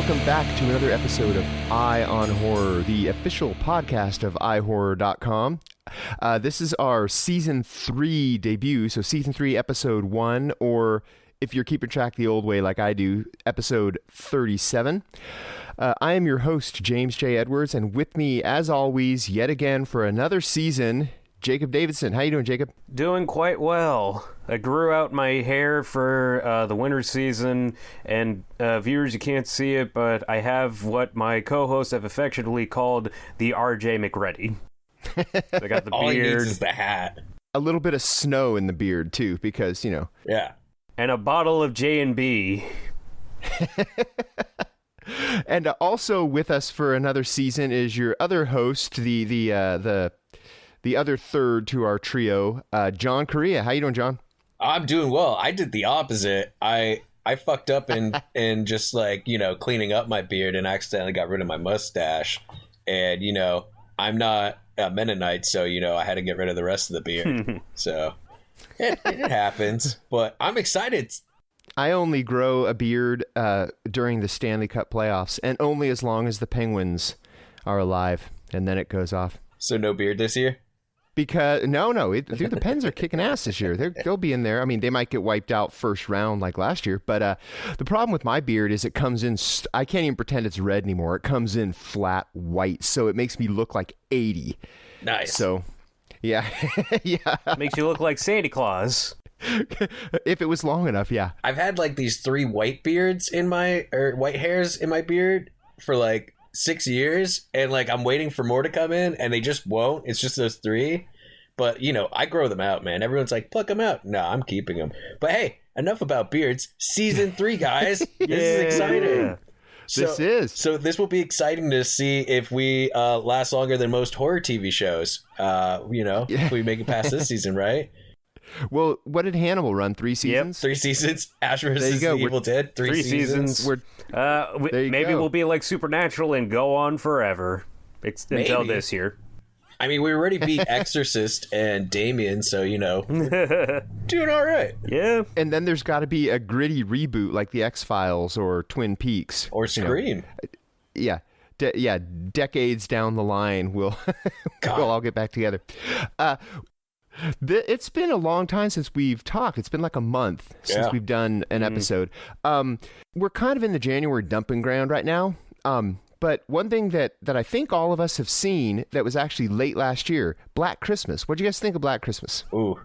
welcome back to another episode of Eye on Horror, the official podcast of iHorror.com. This is our Season 3 debut, so Season 3, Episode 1, or if you're keeping track the old way like I do, Episode 37. I am your host, James J. Edwards, and with me, as always, yet again for another season, Jacob Davidson. How you doing, Jacob? Doing quite well. I grew out my hair for the winter season, and viewers, you can't see it, but I have what my co-hosts have affectionately called the R.J. McReady. I got the All beard. he needs is the hat. A little bit of snow in the beard, too, because, you know. Yeah. And a bottle of J&B. And also with us for another season is your other host, the other third to our trio, John Correa. How you doing, John? I'm doing well. I did the opposite. I fucked up in just like, cleaning up my beard and accidentally got rid of my mustache. And, I'm not a Mennonite, so, I had to get rid of the rest of the beard. So it happens. But I'm excited. I only grow a beard during the Stanley Cup playoffs, and only as long as the Penguins are alive, and then it goes off. So no beard this year? Because dude, the Pens are kicking ass this year. They'll be in there. I mean, they might get wiped out first round like last year, but the problem with my beard is it comes in. I can't even pretend it's red anymore. It comes in flat white, so it makes me look like 80. Nice. So, yeah, yeah. Makes you look like Santa Claus. If it was long enough, yeah. I've had like these 3 white hairs in my beard for like 6 years, and like I'm waiting for more to come in, and they just won't. It's just those 3. But I grow them out, man. Everyone's like, pluck them out. No, I'm keeping them. But hey, enough about beards. Season 3, guys. This is exciting. So this will be exciting to see if we last longer than most horror TV shows. If we make it past this season, right? Well, what did Hannibal run? 3 seasons? Yep, 3 seasons. Ash vs. the Evil Dead. 3 seasons. Maybe we'll be like Supernatural and go on forever until this year. I mean, we already beat Exorcist and Damien, so, doing all right. Yeah. And then there's got to be a gritty reboot like The X-Files or Twin Peaks. Or Scream. Yeah. Decades down the line, we'll all get back together. It's been a long time since we've talked. It's been like a month since we've done an episode. We're kind of in the January dumping ground right now. But one thing that I think all of us have seen that was actually late last year, Black Christmas. What do you guys think of Black Christmas? Ooh.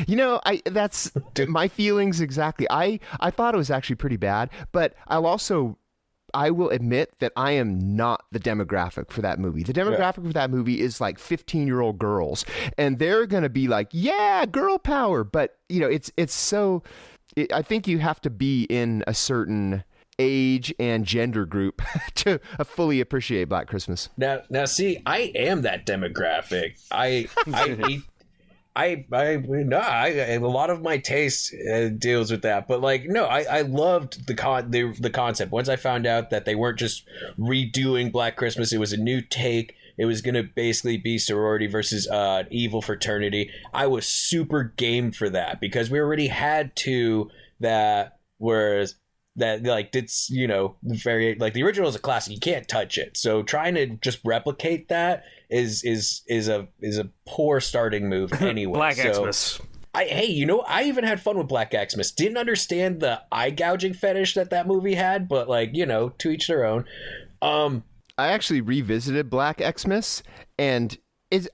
That's my feelings exactly. I thought it was actually pretty bad, but I will admit that I am not the demographic for that movie. The demographic for that movie is like 15-year-old girls, and they're going to be like, yeah, girl power. But, I think you have to be in a certain age and gender group to fully appreciate Black Christmas. Now, see, I am that demographic. A lot of my taste deals with that, but I loved the concept. Once I found out that they weren't just redoing Black Christmas, it was a new take. It was going to basically be sorority versus evil fraternity. I was super game for that because we already had 2 that were it's very like the original is a classic. You can't touch it. So trying to just replicate that is a poor starting move anyway. Black Xmas. I even had fun with Black Xmas. Didn't understand the eye gouging fetish that movie had, but to each their own. I actually revisited Black Xmas, and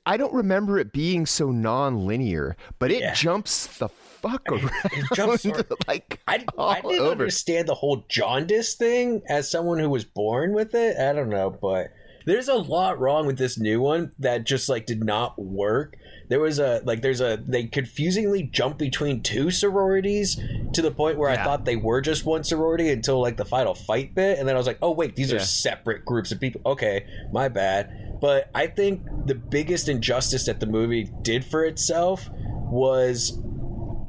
I don't remember it being so non-linear, but it jumps the fuck around. It jumps I didn't understand the whole jaundice thing as someone who was born with it. I don't know, but there's a lot wrong with this new one that just did not work. There was they confusingly jump between 2 sororities to the point where I thought they were just one sorority until the final fight bit, and then I was like, oh wait, these are separate groups of people. Okay, my bad. But I think the biggest injustice that the movie did for itself was,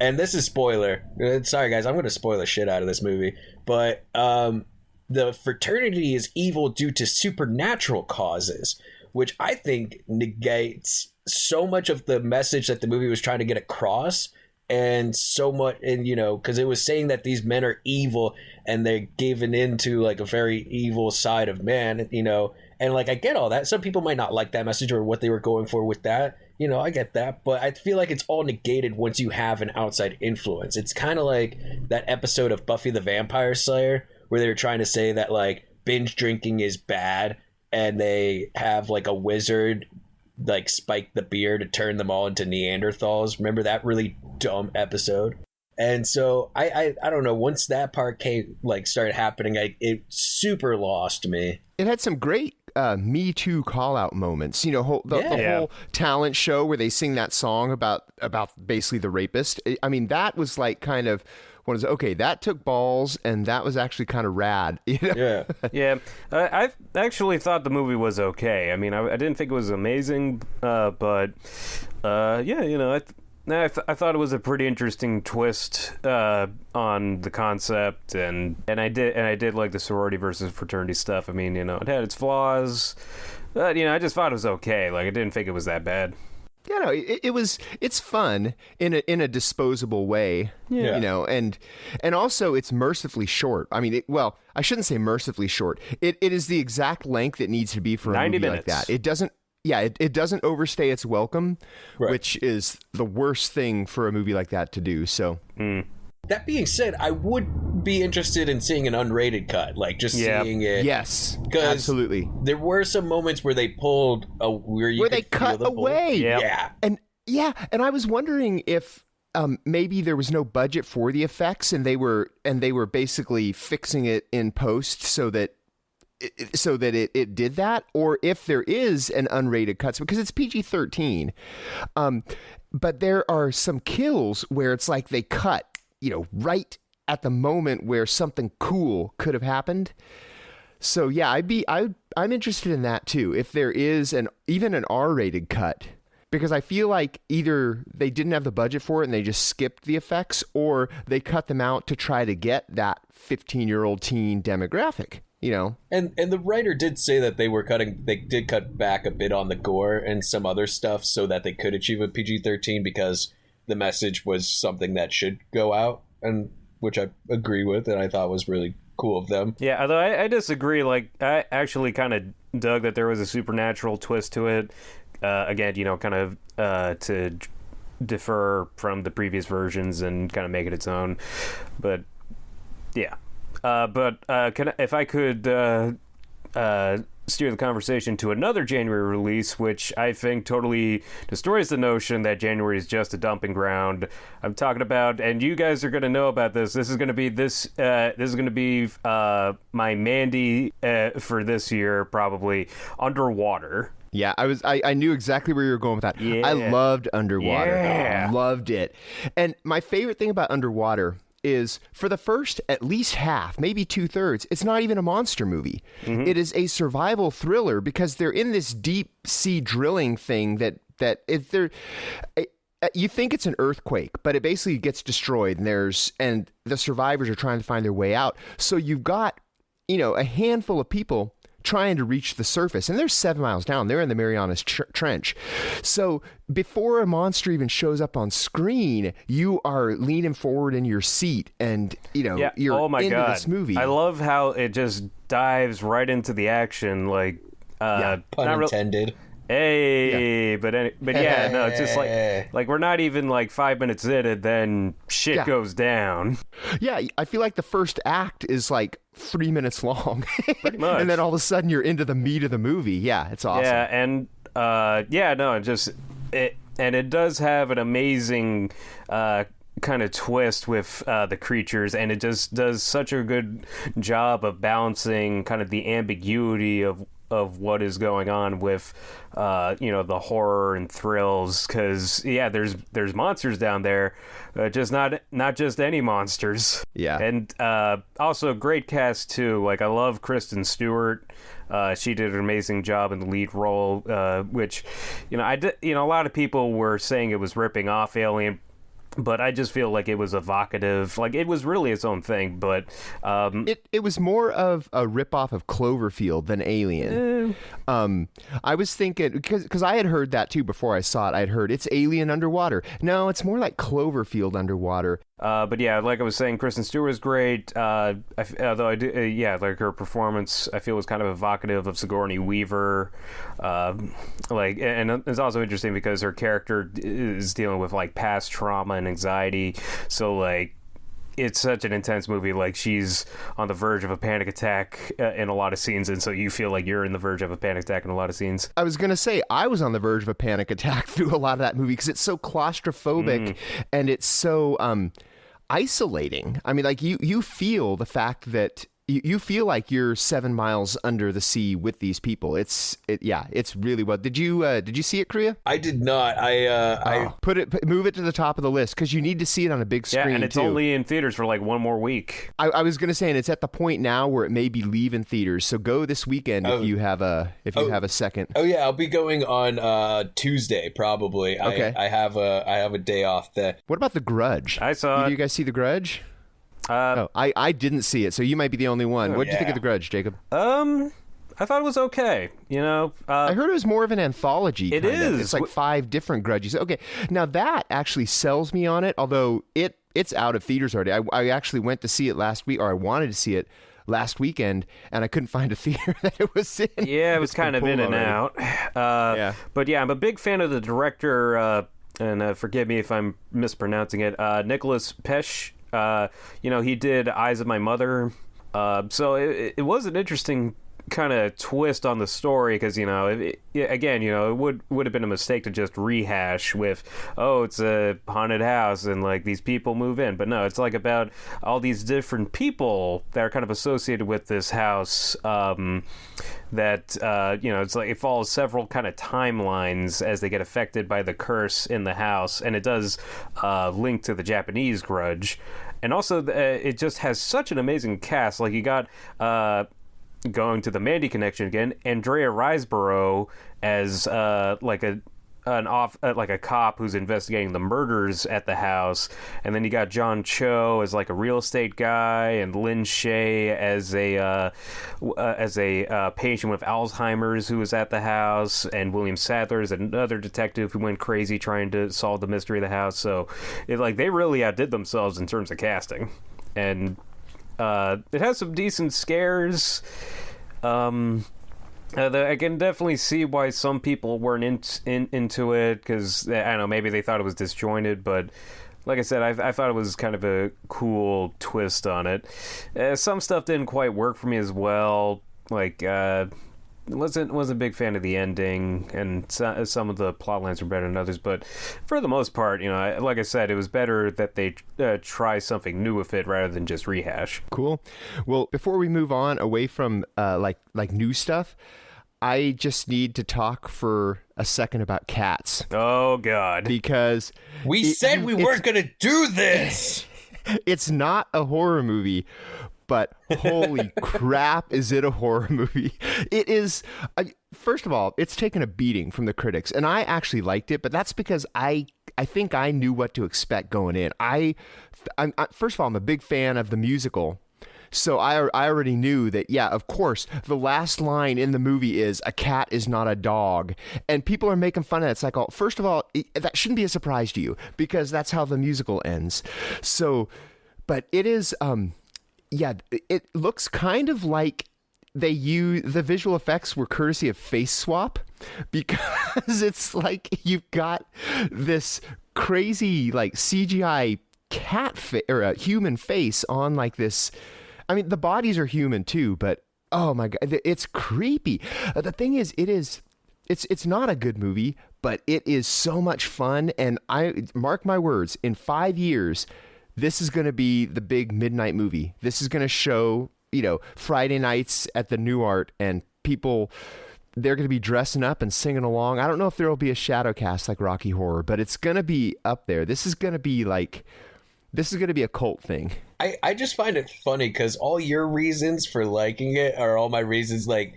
and this is spoiler. Sorry guys, I'm going to spoil the shit out of this movie, but the fraternity is evil due to supernatural causes, which I think negates so much of the message that the movie was trying to get across and so much, and because it was saying that these men are evil and they're given into like a very evil side of man, and like I get all that. Some people might not like that message or what they were going for with that. I get that, but I feel like it's all negated once you have an outside influence. It's kind of like that episode of Buffy the Vampire Slayer where they were trying to say that like binge drinking is bad, and they have like a wizard like spike the beer to turn them all into Neanderthals. Remember that really dumb episode? And so I don't know, once that part started happening, it super lost me. It had some great Me Too call out moments. The whole talent show where they sing that song about basically the rapist. I mean, that was like kind of okay, that took balls, and that was actually kind of rad. Yeah. Yeah. I actually thought the movie was okay. I mean, I didn't think it was amazing, but yeah, I thought it was a pretty interesting twist on the concept, and I did like the sorority versus fraternity stuff. I mean, it had its flaws, but I just thought it was okay. Like, I didn't think it was that bad. It's fun in a disposable way, and also it's mercifully short. I mean, I shouldn't say mercifully short. It is the exact length it needs to be for a 90 movie minutes. like that. It doesn't. Yeah, it doesn't overstay its welcome, right, which is the worst thing for a movie like that to do. So. That being said, I would be interested in seeing an unrated cut, like just seeing it. Yes, absolutely. There were some moments where they pulled where they cut away. Yep. And I was wondering if maybe there was no budget for the effects, and they were basically fixing it in post so that it did that, or if there is an unrated cut, because it's PG-13. But there are some kills where it's like they cut, right at the moment where something cool could have happened. So yeah, I'm interested in that too. If there is even an R-rated cut, because I feel like either they didn't have the budget for it and they just skipped the effects, or they cut them out to try to get that 15-year-old teen demographic. And the writer did say that they did cut back a bit on the gore and some other stuff so that they could achieve a PG-13 because the message was something that should go out, and which I agree with, and I thought was really cool of them. Yeah, although I disagree. Like, I actually kind of dug that there was a supernatural twist to it. Again, kind of to differ from the previous versions and kind of make it its own. But yeah. If I could steer the conversation to another January release, which I think totally destroys the notion that January is just a dumping ground. I'm talking about, and you guys are going to know about this. This is going to be my Mandy for this year, probably. Underwater. Yeah, I knew exactly where you were going with that. Yeah. I loved Underwater. Yeah. Loved it. And my favorite thing about Underwater is for the first at least half, maybe 2/3, it's not even a monster movie. Mm-hmm. It is a survival thriller because they're in this deep sea drilling thing you think it's an earthquake, but it basically gets destroyed, and the survivors are trying to find their way out. So you've got, a handful of people trying to reach the surface, and they're 7 miles down. They're in the Marianas Trench. So before a monster even shows up on screen, you are leaning forward in your seat, and you're into this movie. I love how it just dives right into the action, like pun intended. Hey, yeah. but yeah, no, it's just like we're not even like 5 minutes in, and then shit goes down. Yeah, I feel like the first act is like 3 minutes long, pretty much, and then all of a sudden you're into the meat of the movie. Yeah, it's awesome. Yeah, and it does have an amazing kind of twist with the creatures, and it just does such a good job of balancing kind of the ambiguity of what is going on with the horror and thrills, because there's monsters down there, just not just any monsters. Yeah. And also great cast too. Like, I love Kristen Stewart. She did an amazing job in the lead role, which a lot of people were saying it was ripping off Alien. But I just feel like it was evocative. Like, it was really its own thing, but... It was more of a ripoff of Cloverfield than Alien. I was thinking... Because I had heard that, too, before I saw it. I'd heard, it's Alien underwater. No, it's more like Cloverfield underwater. But yeah, like I was saying, Kristen Stewart was great. Although I do, like her performance, I feel was kind of evocative of Sigourney Weaver. And it's also interesting because her character is dealing with like past trauma and anxiety. So like, it's such an intense movie. Like, she's on the verge of a panic attack in a lot of scenes, and so you feel like you're in the verge of a panic attack in a lot of scenes. I was gonna say I was on the verge of a panic attack through a lot of that movie because it's so claustrophobic and it's so isolating. I mean, like you feel the fact that you feel like you're 7 miles under the sea with these people. It's really well. Did you see it, Kriya? I did not. I move it to the top of the list because you need to see it on a big screen. Yeah, and it's only in theaters for like one more week. I was gonna say, and it's at the point now where it may be leaving theaters. So go this weekend if you have a second. Oh yeah, I'll be going on Tuesday probably. Okay. I have a day off there. What about The Grudge? I saw it. Did you guys see The Grudge? I didn't see it, so you might be the only one. What did you think of The Grudge, Jacob? I thought it was okay. I heard it was more of an anthology. It is. It's like 5 different Grudges. Okay, now that actually sells me on it. Although it's out of theaters already. I actually went to see it last week, or I wanted to see it last weekend, and I couldn't find a theater that it was in. Yeah, it was kind of in and out. But yeah, I'm a big fan of the director, and forgive me if I'm mispronouncing it. Nicholas Pesh. He did Eyes of My Mother. So it was an interesting kind of twist on the story because, it would have been a mistake to just rehash with, it's a haunted house and like these people move in. But no, it's like about all these different people that are kind of associated with this house. It's like it follows several kind of timelines as they get affected by the curse in the house, and it does link to the Japanese Grudge, and also it just has such an amazing cast. Like, you got going to the Mandy connection again, Andrea Riseborough as a cop who's investigating the murders at the house, and then you got John Cho as like a real estate guy, and Lynn Shay as a patient with Alzheimer's who was at the house, and William Sadler is another detective who went crazy trying to solve the mystery of the house. So they really outdid themselves in terms of casting, and it has some decent scares. I can definitely see why some people weren't into it, because I don't know, maybe they thought it was disjointed, but like I said, I thought it was kind of a cool twist on it. Some stuff didn't quite work for me as well. Like, wasn't a big fan of the ending, and some of the plot lines were better than others, but for the most part, like I said, it was better that they try something new with it rather than just rehash. Cool. Well, before we move on away from like new stuff, I just need to talk for a second about Cats. Oh God. Because we said we weren't going to do this. It's not a horror movie, but holy crap, is it a horror movie? It is. First of all, it's taken a beating from the critics, and I actually liked it, but that's because I think I knew what to expect going in. First of all, I'm a big fan of the musical. So I already knew that, yeah, of course, the last line in the movie is, "A cat is not a dog." And people are making fun of it. It's like, first of all, that shouldn't be a surprise to you, because that's how the musical ends. So, but it is, it looks kind of like the visual effects were courtesy of Face Swap, because it's like you've got this crazy, like, CGI cat or a human face on like this. I mean, the bodies are human too, but oh my God, it's creepy. The thing is, it's not a good movie, but it is so much fun. And I mark my words, in 5 years, this is going to be the big midnight movie. This is going to show, Friday nights at the New Art, and people, they're going to be dressing up and singing along. I don't know if there will be a shadow cast like Rocky Horror, but it's going to be up there. This is going to be a cult thing. I just find it funny because all your reasons for liking it are all my reasons. Like,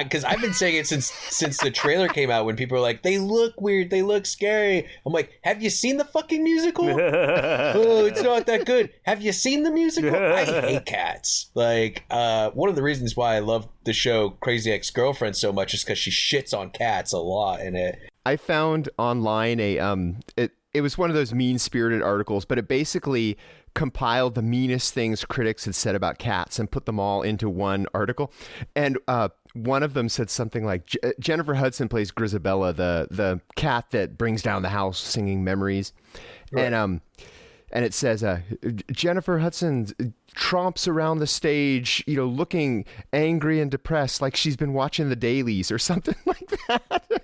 because I've been saying it since the trailer came out, when people are like, they look weird, they look scary. I'm like, have you seen the fucking musical? Oh, it's not that good. Have you seen the musical? I hate cats. Like, one of the reasons why I love the show Crazy Ex-Girlfriend so much is because she shits on cats a lot in it. I found online it was one of those mean-spirited articles, but it basically compiled the meanest things critics had said about cats and put them all into one article. And one of them said something like, Jennifer Hudson plays Grisabella, the cat that brings down the house singing memories. Right. And it says, Jennifer Hudson tromps around the stage, looking angry and depressed, like she's been watching the dailies or something like that.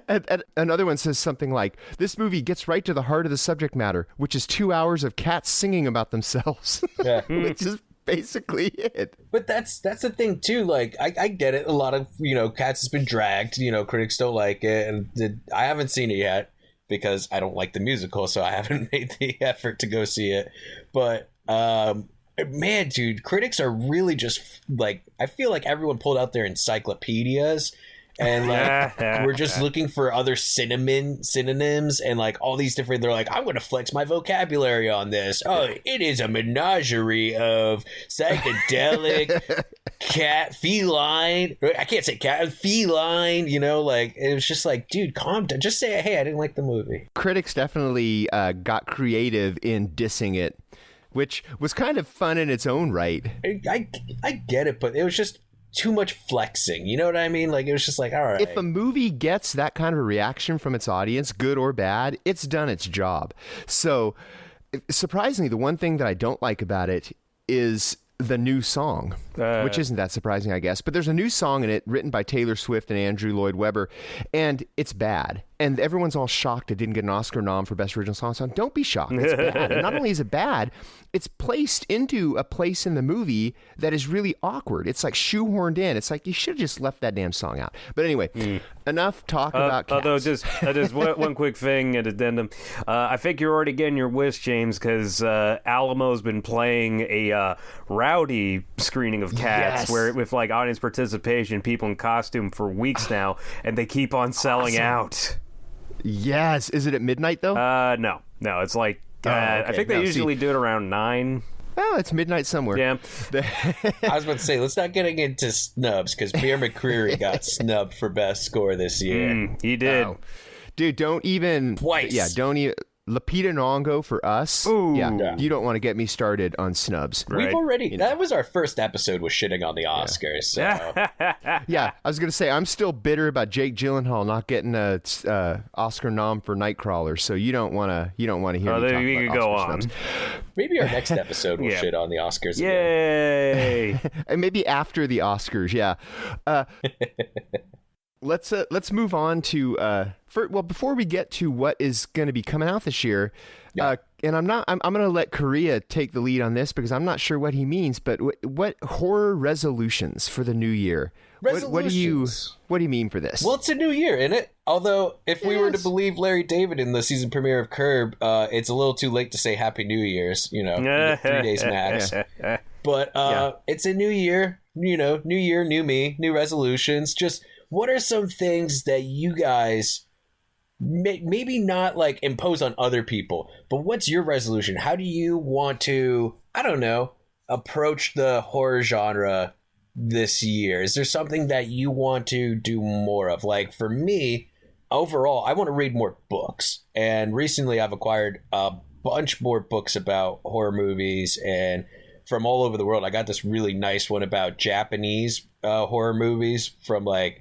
And another one says something like, this movie gets right to the heart of the subject matter, which is 2 hours of cats singing about themselves. Yeah. Which is basically it. But that's the thing too. Like, I get it. A lot of, Cats has been dragged, critics don't like it. And I haven't seen it yet because I don't like the musical, so I haven't made the effort to go see it. But man, dude, critics are really just like, I feel like everyone pulled out their encyclopedias and like we're just looking for other synonyms and like all these different, they're like, I'm going to flex my vocabulary on this. Oh, it is a menagerie of psychedelic cat, feline. I can't say cat, feline, like it was just like, dude, calm down. Just say, hey, I didn't like the movie. Critics definitely got creative in dissing it, which was kind of fun in its own right. I get it, but it was just too much flexing, you know what I mean? Like, it was just like, all right. If a movie gets that kind of a reaction from its audience, good or bad, it's done its job. So, surprisingly, the one thing that I don't like about it is the new song, which isn't that surprising, I guess. But there's a new song in it written by Taylor Swift and Andrew Lloyd Webber, and it's bad. And everyone's all shocked it didn't get an Oscar nom for Best Original Song. Don't be shocked. It's bad. And not only is it bad, it's placed into a place in the movie that is really awkward. It's like shoehorned in. It's like you should have just left that damn song out. But anyway, enough talk about cats. Although, just one quick thing, an addendum. I think you're already getting your wish, James, because Alamo's been playing a rowdy screening of Cats, where with like audience participation, people in costume for weeks now, and they keep on selling out. Yes. Is it at midnight, though? No. It's like, okay. I think they usually do it around 9. Well, it's midnight somewhere. Yeah. I was about to say, let's not get into snubs, because Pierre McCreary got snubbed for best score this year. He did. Oh. Dude, don't even... Twice. Yeah, don't even... Lupita Nyong'o for Us. Ooh. Yeah, you don't want to get me started on snubs. Right? We've already... That was our first episode with shitting on the Oscars. So. Yeah, I was going to say, I'm still bitter about Jake Gyllenhaal not getting a Oscar nom for Nightcrawler, so you don't want to hear me talk about go Oscar on. snubs. Maybe our next episode will shit on the Oscars again. Yay! And maybe after the Oscars, yeah. Let's move on to before we get to what is going to be coming out this year, and I'm going to let Korea take the lead on this because I'm not sure what he means, but what horror resolutions for the new year? What do you mean for this? Well, it's a new year, isn't it? Although, if we were to believe Larry David in the season premiere of Curb, it's a little too late to say Happy New Year's. You get 3 days max. But it's a new year. New year, new me, new resolutions. Just what are some things that you guys maybe not like impose on other people, but what's your resolution? How do you want to, I don't know, approach the horror genre this year? Is there something that you want to do more of? Like for me, overall, I want to read more books. And recently I've acquired a bunch more books about horror movies and from all over the world. I got this really nice one about Japanese horror movies from like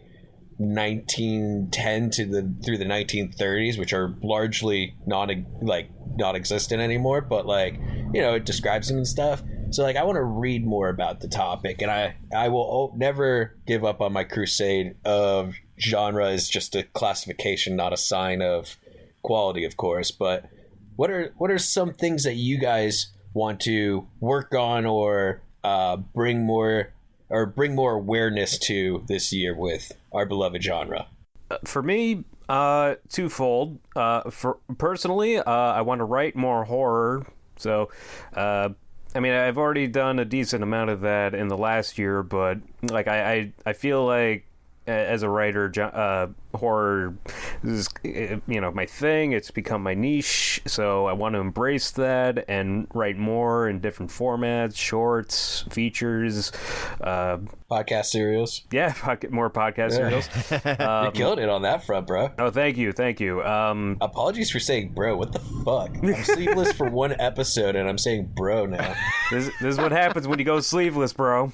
1910 through the 1930s, which are largely non-existent anymore, but like, it describes them and stuff. So like I want to read more about the topic, and I will never give up on my crusade of genre is just a classification, not a sign of quality, of course. But what are some things that you guys want to work on or bring more awareness to this year with our beloved genre? For me, twofold. For personally, I want to write more horror. So, I mean, I've already done a decent amount of that in the last year, but like I feel like as a writer, horror is, my thing. It's become my niche, so I want to embrace that and write more in different formats, shorts, features, podcast serials. Yeah, more podcast serials. You're killing it on that front, bro. Oh, thank you. Apologies for saying bro. What the fuck? I'm sleeveless for one episode, and I'm saying bro now. This is what happens when you go sleeveless, bro.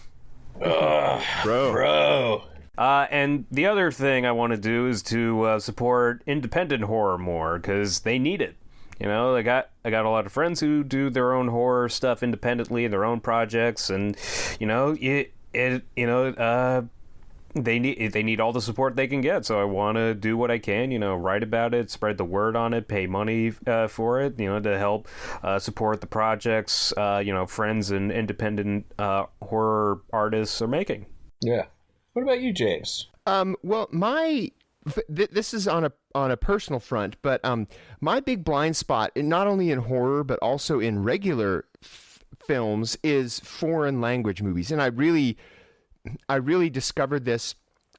Ugh, bro. And the other thing I want to do is to support independent horror more, because they need it. I got a lot of friends who do their own horror stuff independently in their own projects, and they need all the support they can get. So I want to do what I can, write about it, spread the word on it, pay money for it, to help support the projects friends and independent horror artists are making. Yeah. What about you, James? Well, this is on a personal front, but my big blind spot, not only in horror but also in regular films, is foreign language movies, and I really discovered this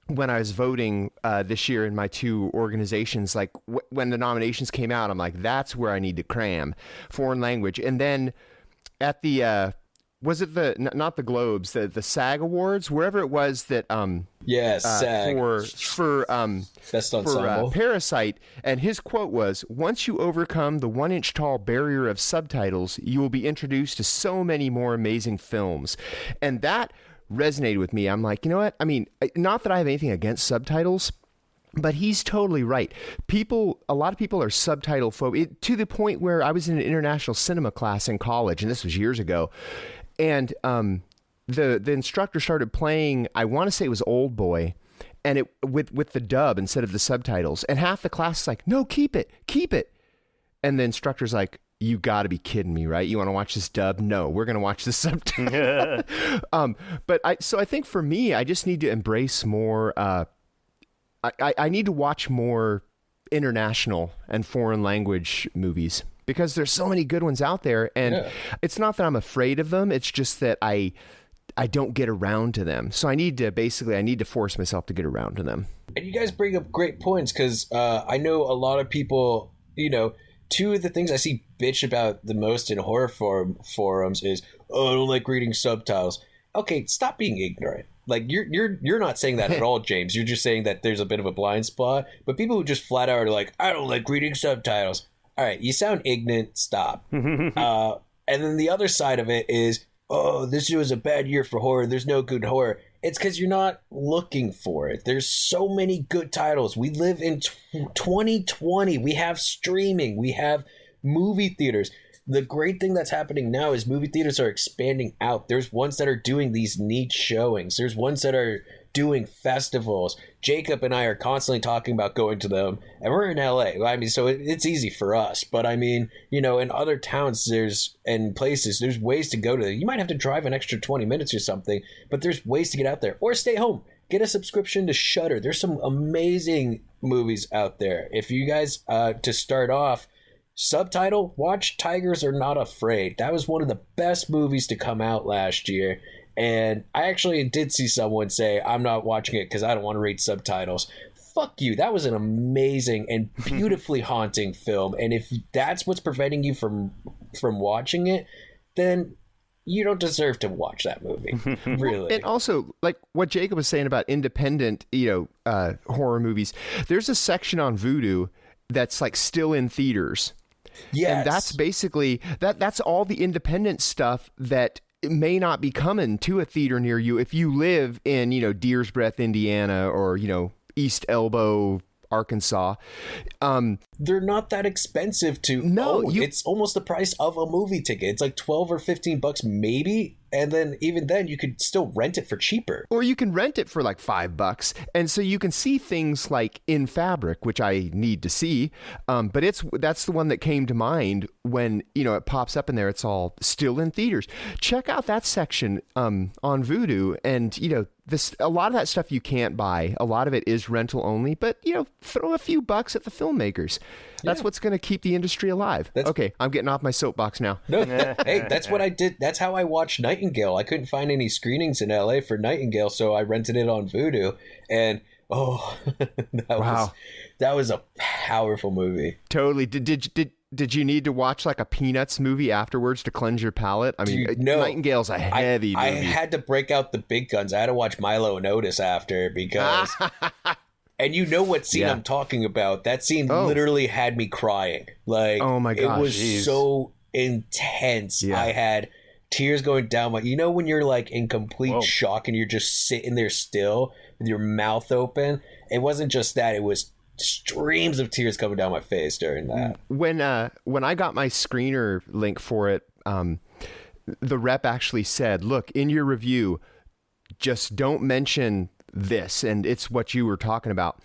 when I was voting this year in my two organizations. Like when the nominations came out, I'm like, that's where I need to cram foreign language, and then at the was it not the Globes, the SAG Awards, wherever it was that SAG for Best Ensemble, Parasite, and his quote was, "Once you overcome the 1-inch tall barrier of subtitles, you will be introduced to so many more amazing films." And that resonated with me. I'm like, you know what? I mean, not that I have anything against subtitles, but he's totally right. A lot of people are subtitle phobic, to the point where I was in an international cinema class in college, and this was years ago. And the instructor started playing, I want to say it was Old Boy, and it with the dub instead of the subtitles. And half the class is like, "No, keep it." And the instructor's like, "You got to be kidding me, right? You want to watch this dub? No, we're going to watch the subtitle." But I think for me, I just need to embrace more. I need to watch more international and foreign language movies, because there's so many good ones out there, and it's not that I'm afraid of them. It's just that I don't get around to them. So I need to force myself to get around to them. And you guys bring up great points, because I know a lot of people, two of the things I see bitch about the most in horror forums is, "Oh, I don't like reading subtitles." Okay, stop being ignorant. Like you're not saying that at all, James. You're just saying that there's a bit of a blind spot. But people who just flat out are like, "I don't like reading subtitles." All right, you sound ignorant. Stop. And then the other side of it is, "Oh, this was a bad year for horror. There's no good horror." It's because you're not looking for it. There's so many good titles. We live in 2020. We have streaming. We have movie theaters. The great thing that's happening now is movie theaters are expanding out. There's ones that are doing these niche showings. There's ones that are doing festivals. Jacob and I are constantly talking about going to them, and we're in LA. I mean, so it's easy for us. But I mean, in other towns and places, there's ways to go to them. You might have to drive an extra 20 minutes or something, but there's ways to get out there, or stay home. Get a subscription to Shudder. There's some amazing movies out there. If you guys, to start off, subtitle, watch Tigers Are Not Afraid. That was one of the best movies to come out last year. And I actually did see someone say, "I'm not watching it because I don't want to read subtitles." Fuck you. That was an amazing and beautifully haunting film. And if that's what's preventing you from watching it, then you don't deserve to watch that movie. Really. And also, like what Jacob was saying about independent, horror movies, there's a section on Vudu that's like still in theaters. Yes. And that's basically that's all the independent stuff that may not be coming to a theater near you if you live in, Deer's Breath, Indiana, or, East Elbow, Arkansas. They're not that expensive to own. It's almost the price of a movie ticket. It's like $12 or $15 maybe. And then even then you could still rent it for cheaper. Or you can rent it for like $5. And so you can see things like In Fabric, which I need to see. But that's the one that came to mind when, it pops up in there. It's all still in theaters. Check out that section on Vudu. And, a lot of that stuff you can't buy. A lot of it is rental only. But, throw a few bucks at the filmmakers. That's what's going to keep the industry alive. Okay, I'm getting off my soapbox now. No, hey, that's what I did. That's how I watched Nightingale. I couldn't find any screenings in LA for Nightingale, so I rented it on Vudu, and that was a powerful movie. Totally. Did you need to watch like a Peanuts movie afterwards to cleanse your palate? I mean, no. Nightingale's a heavy movie. I had to break out the big guns. I had to watch Milo and Otis after because... And you know what scene I'm talking about. That scene literally had me crying. Like, oh my gosh, it was so intense. Yeah. I had tears going down my... You know when you're like in complete shock and you're just sitting there still with your mouth open? It wasn't just that. It was streams of tears coming down my face during that. When I got my screener link for it, the rep actually said, look, in your review, just don't mention this, and it's what you were talking about.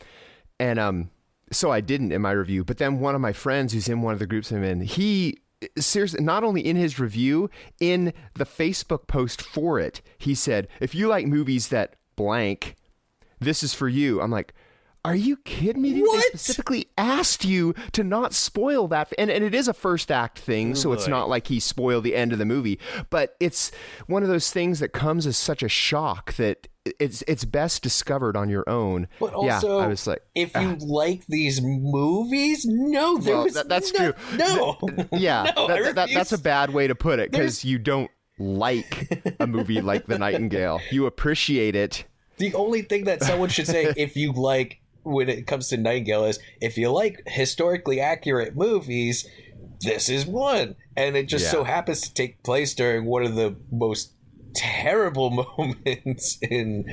And so I didn't in my review, but then one of my friends who's in one of the groups I'm in, he seriously, not only in his review, in the Facebook post for it, he said, if you like movies that blank, this is for you. I'm like, are you kidding me? Dude? What? They specifically asked you to not spoil that. And it is a first act thing, so it's not like he spoiled the end of the movie. But it's one of those things that comes as such a shock that it's best discovered on your own. But also, I was like, if you like these movies, no, that's true. No. Yeah, that's a bad way to put it, because you don't like a movie like The Nightingale. You appreciate it. The only thing that someone should say, if you like... when it comes to Nightingale, is if you like historically accurate movies, this is one. And it just so happens to take place during one of the most terrible moments in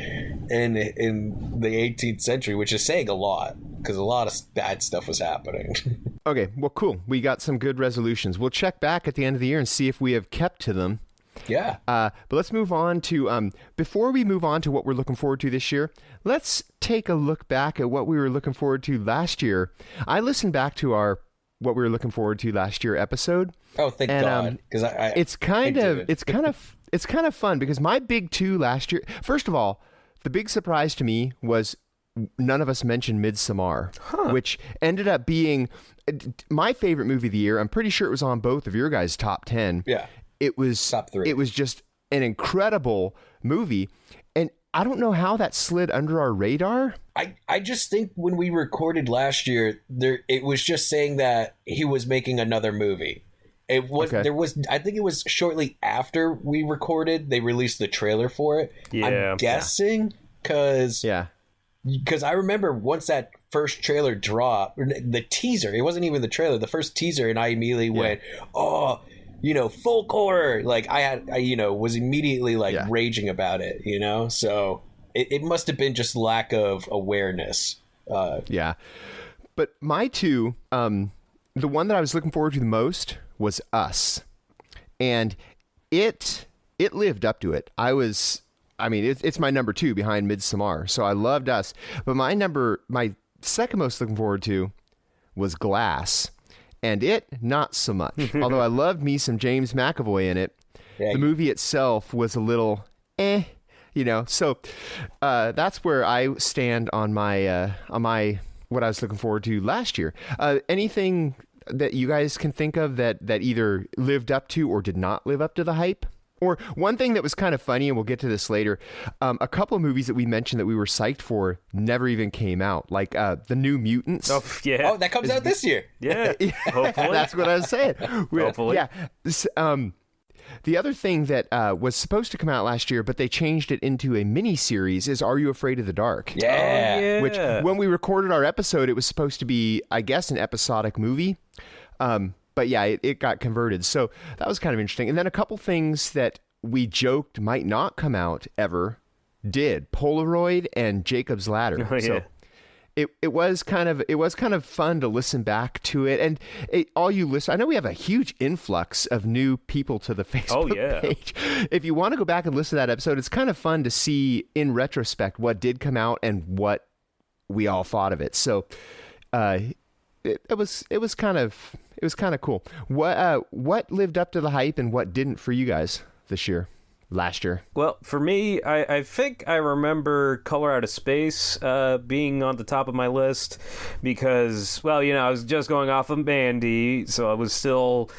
the 18th century, which is saying a lot, because a lot of bad stuff was happening. Okay, well, cool. We got some good resolutions. We'll check back at the end of the year and see if we have kept to them. Yeah. But let's move on to, before we move on to what we're looking forward to this year, let's take a look back at what we were looking forward to last year. I listened back to our what we were looking forward to last year episode. Oh, thank God. Because it's kind of fun, because my big two last year, first of all, the big surprise to me was none of us mentioned Midsommar, which ended up being my favorite movie of the year. I'm pretty sure it was on both of your guys' top 10. Yeah. It was top 3. It was just an incredible movie, and I don't know how that slid under our radar. I just think when we recorded last year, it was just saying that he was making another movie. It was I think it was shortly after we recorded they released the trailer for it. Yeah, I'm guessing because I remember once that first trailer dropped, the teaser. It wasn't even the trailer, the first teaser, and I immediately went, "Oh, folk horror!" Like I was immediately raging about it. So it must have been just lack of awareness. But my two, the one that I was looking forward to the most was Us, and it lived up to it. It's my number 2 behind Midsommar, so I loved Us. But my second most looking forward to was Glass. And it, not so much. Although I loved me some James McAvoy in it, the movie itself was a little So that's where I stand on my what I was looking forward to last year. Anything that you guys can think of that either lived up to or did not live up to the hype? Or one thing that was kind of funny, and we'll get to this later, a couple of movies that we mentioned that we were psyched for never even came out, like The New Mutants. Oh, that comes out this year. Yeah, hopefully. That's what I was saying. Hopefully. Yeah. The other thing that was supposed to come out last year, but they changed it into a mini-series, is Are You Afraid of the Dark? Yeah. Which, when we recorded our episode, it was supposed to be, I guess, an episodic movie. But yeah, it got converted. So that was kind of interesting. And then a couple things that we joked might not come out ever did. Polaroid and Jacob's Ladder. Oh, yeah. So it was kind of fun to listen back to it. And all you listen, I know we have a huge influx of new people to the Facebook page. If you want to go back and listen to that episode, it's kind of fun to see in retrospect what did come out and what we all thought of it. So it was kind of cool. What lived up to the hype and what didn't for you guys this year? last year? Well, for me, I think I remember Color Out of Space being on the top of my list because, well, I was just going off of Mandy, so I was still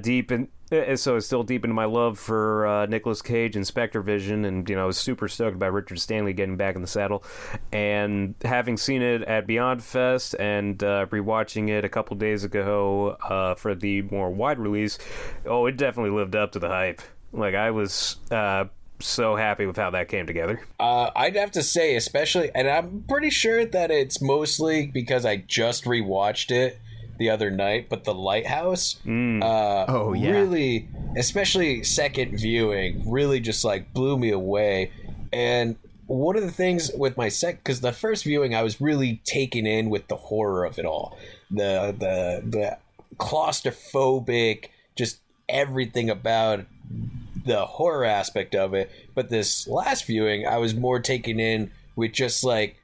deep into my love for Nicolas Cage and Spectre Vision, and I was super stoked by Richard Stanley getting back in the saddle, and having seen it at Beyond Fest and rewatching it a couple days ago for the more wide release, it definitely lived up to the hype. Like, I was so happy with how that came together. I'd have to say, especially, and I'm pretty sure that it's mostly because I just rewatched it the other night, but The Lighthouse, really, especially second viewing, really just like blew me away. And one of the things with my because the first viewing I was really taken in with the horror of it all, the claustrophobic, just everything about the horror aspect of it. But this last viewing, I was more taken in with just like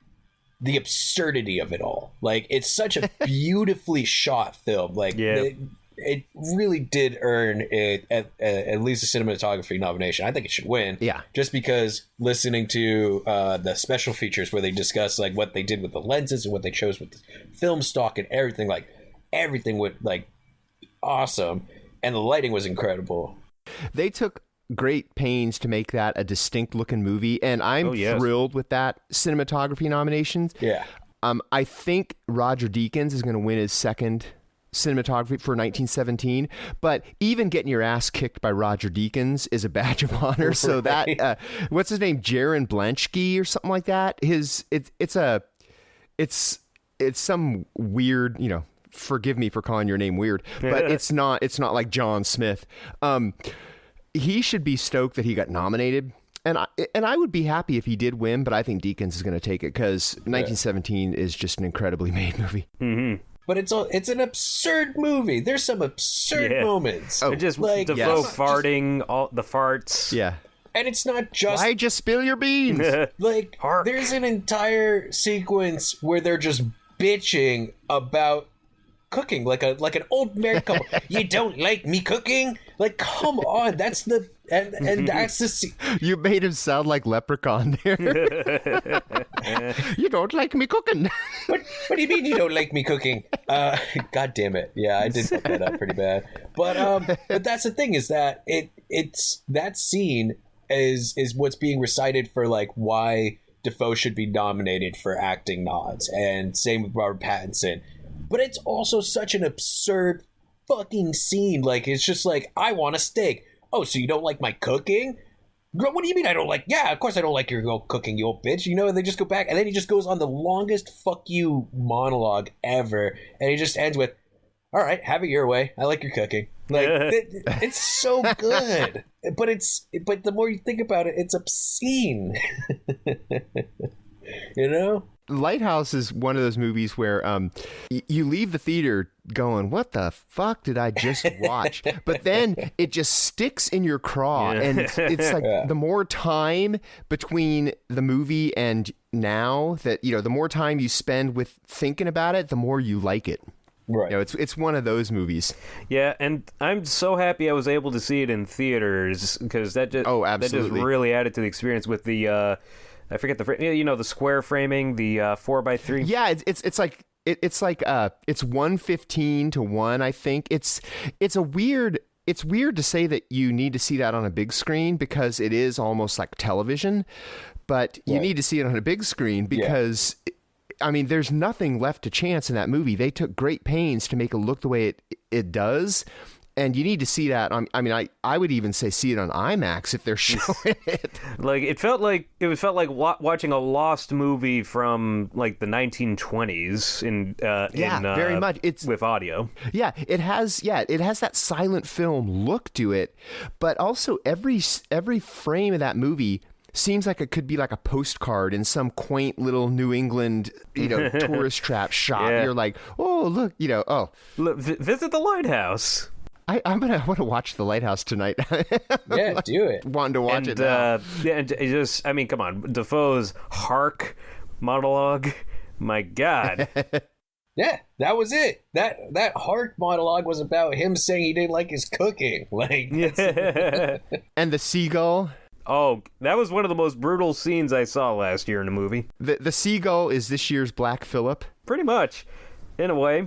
the absurdity of it all. Like, it's such a beautifully shot film. Like, it really did earn it at least a cinematography nomination. I think it should win. Yeah. Just because listening to the special features where they discuss like what they did with the lenses and what they chose with the film stock and everything, like everything would like awesome, and the lighting was incredible. They took great pains to make that a distinct looking movie, and I'm thrilled with that cinematography nominations. Yeah. I think Roger Deakins is going to win his second cinematography for 1917, but even getting your ass kicked by Roger Deakins is a badge of honor. Right. So that what's his name, Jaron Blanchke or something like that, it's some weird, forgive me for calling your name weird, but it's not like John Smith. He should be stoked that he got nominated, and I would be happy if he did win, but I think Deakins is going to take it because 1917 is just an incredibly made movie. Mm-hmm. But it's an absurd movie. There's some absurd moments. Oh, just like Defoe farting, all the farts. Yeah. And it's not just... Why'd you spill your beans? Like, there's an entire sequence where they're just bitching about cooking, like an old married couple. You don't like me cooking? Like, come on, that's the and that's the You made him sound like Leprechaun there. You don't like me cooking. What do you mean you don't like me cooking? God damn it. Yeah, I did fuck that up pretty bad. But that's the thing, is that it's that scene is what's being recited for like why Defoe should be nominated for acting nods, and same with Robert Pattinson. But it's also such an absurd fucking scene. Like, it's just like, I want a steak. Oh, so you don't like my cooking? What do you mean I don't like? Yeah, of course I don't like your cooking, you old bitch. And they just go back, and then he just goes on the longest fuck you monologue ever, and he just ends with, all right, have it your way. I like your cooking. Like, it's so good. But the more you think about it, it's obscene. Lighthouse is one of those movies where you leave the theater going, what the fuck did I just watch? But then it just sticks in your craw. Yeah. And it's like the more time between the movie and now that, the more time you spend with thinking about it, the more you like it. Right. It's one of those movies. Yeah, and I'm so happy I was able to see it in theaters, because that just really added to the experience with the... I forget the square framing, the 4x3. Yeah, it's like 1:15 to 1. I think it's weird to say that you need to see that on a big screen, because it is almost like television, but you need to see it on a big screen because. Yeah. I mean, there's nothing left to chance in that movie. They took great pains to make it look the way it does. And you need to see that. I mean, I would even say see it on IMAX if they're showing it. Like, it felt like watching a lost movie from like the 1920s very much. It's with audio. Yeah, it has that silent film look to it, but also every frame of that movie seems like it could be like a postcard in some quaint little New England, tourist trap shop. Yeah. You're like, oh, look, look, visit the lighthouse. I want to watch The Lighthouse tonight. Yeah, do it. Wanting to watch it now. And it just, I mean, come on, Defoe's hark monologue. My God. Yeah, that was it. That hark monologue was about him saying he didn't like his cooking. Like, and the seagull. Oh, that was one of the most brutal scenes I saw last year in a movie. The seagull is this year's Black Phillip. Pretty much, in a way.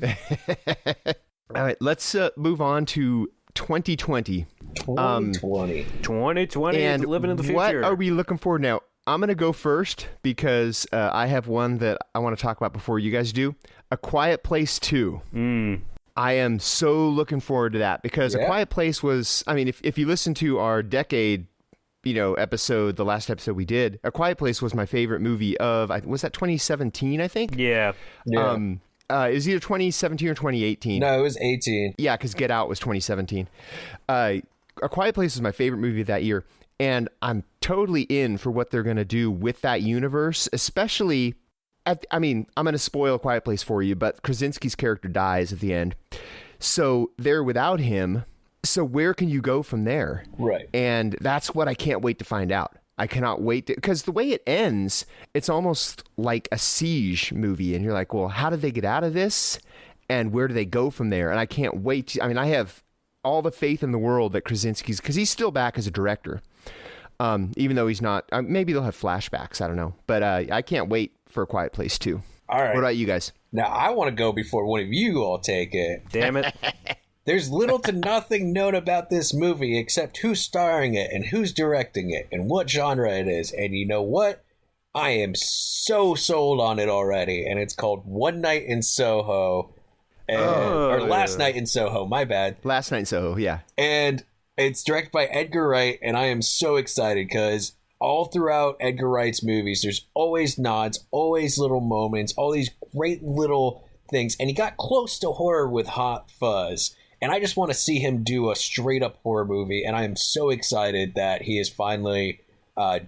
All right, let's move on to 2020. 2020 and living in the future. What are we looking for now? I'm going to go first because I have one that I want to talk about before you guys do. A Quiet Place 2. I am so looking forward to that because A Quiet Place was, I mean, if you listen to our decade, episode, the last episode we did, A Quiet Place was my favorite movie of, was that 2017, I think? Yeah. It was either 2017 or 2018. No, it was 18. Yeah, because Get Out was 2017. A Quiet Place was my favorite movie of that year, and I'm totally in for what they're going to do with that universe, especially, I'm going to spoil A Quiet Place for you, but Krasinski's character dies at the end. So they're without him. So where can you go from there? Right. And that's what I can't wait to find out. I cannot wait because the way it ends, it's almost like a Siege movie. And you're like, well, how did they get out of this? And where do they go from there? And I can't wait. I have all the faith in the world that Krasinski's, because he's still back as a director. Even though he's not, maybe they'll have flashbacks. I don't know. But I can't wait for A Quiet Place 2. All right. What about you guys? Now, I want to go before one of you all take it. Damn it. There's little to nothing known about this movie except who's starring it and who's directing it and what genre it is. And you know what? I am so sold on it already. And it's called One Night in Soho. Or Last Night in Soho, my bad. Last Night in Soho, yeah. And it's directed by Edgar Wright. And I am so excited because all throughout Edgar Wright's movies, there's always nods, always little moments, all these great little things. And he got close to horror with Hot Fuzz. And I just want to see him do a straight-up horror movie, and I am so excited that he is finally